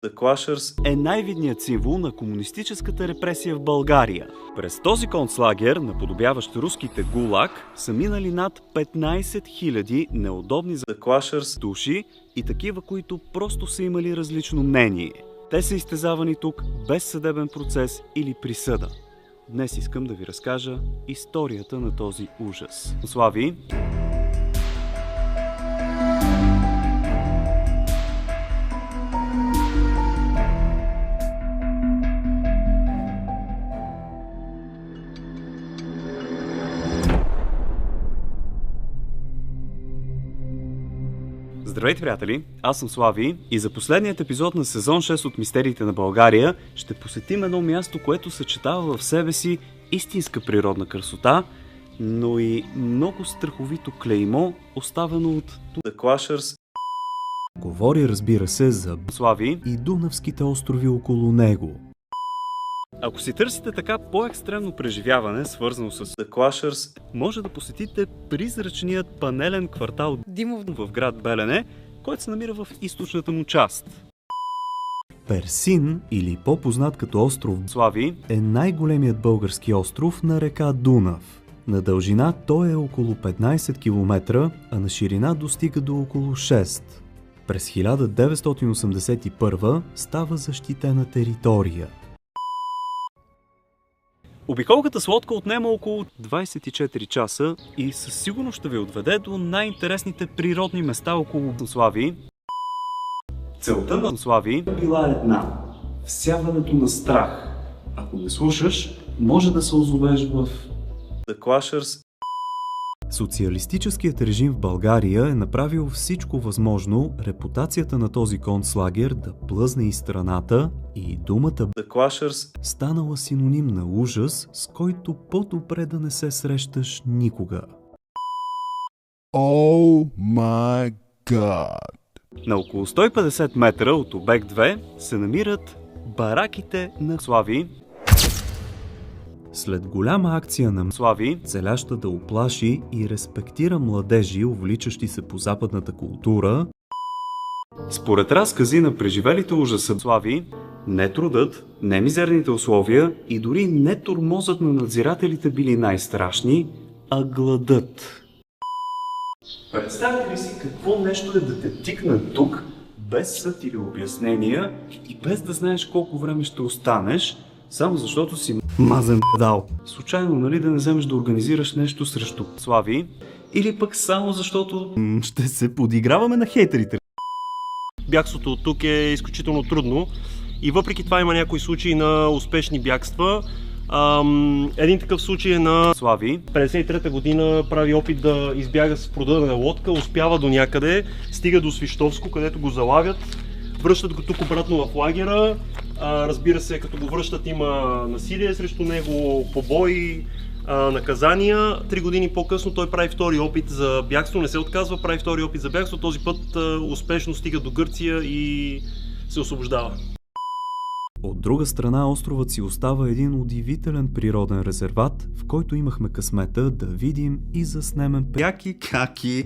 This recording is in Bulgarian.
The Clashers е най-видният символ на комунистическата репресия в България. През този концлагер, наподобяващ руските ГУЛАГ, са минали над 15 000 неудобни за The Clashers души и такива, които просто са имали различно мнение. Те са изтезавани тук без съдебен процес или присъда. Днес искам да ви разкажа историята на този ужас. Слави! Здравейте, приятели! Аз съм Слави и за последният епизод на сезон 6 от Мистериите на България ще посетим едно място, което съчетава в себе си истинска природна красота, но и много страховито клеймо, оставено от The Clashers. Говори, разбира се, за Слави и Дунавските острови около него. Ако си търсите така по-екстремно преживяване, свързано с The Clashers, може да посетите призрачният панелен квартал Димов в град Белене, който се намира в източната му част. Персин, или по-познат като остров Слави, е най-големият български остров на река Дунав. На дължина той е около 15 км, а на ширина достига до около 6. През 1981 става защитена територия. Обиколката с лодка отнема около 24 часа и със сигурност ще ви отведе до най-интересните природни места около Слави. Целта на Слави била една – всяването на страх. Ако не слушаш, може да се озовеш в The Clashers. Социалистическият режим в България е направил всичко възможно репутацията на този концлагер да плъзне из страната и думата The Clashers станала синоним на ужас, с който по-добре да не се срещаш никога. Oh my God! На около 150 метра от обект 2 се намират бараките на Слави. След голяма акция на Слави, целяща да уплаши и респектира младежи, увличащи се по западната култура, според разкази на преживелите ужаса Слави, не трудът, не мизерните условия и дори не тормозът на надзирателите били най-страшни, а гладът. Представете ли си какво нещо е да те тикнат тук, без съд или обяснения и без да знаеш колко време ще останеш, само защото си мазен педал. Случайно, нали, да не вземеш да организираш нещо срещу Слави, или пък само защото ще се подиграваме на хейтерите. Бягството от тук е изключително трудно и въпреки това има някои случаи на успешни бягства. Един такъв случай е на Слави. 53-та година прави опит да избяга с продадена лодка, успява до някъде, стига до Свищовско, където го залавят, връщат го тук обратно в лагера. Разбира се, като го връщат, има насилие срещу него, побои, наказания. 3 години по-късно той прави втори опит за бягство, не се отказва, прави втори опит за бягство, този път успешно стига до Гърция и се освобождава. От друга страна, островът си остава един удивителен природен резерват, в който имахме късмета да видим и заснемем яки каки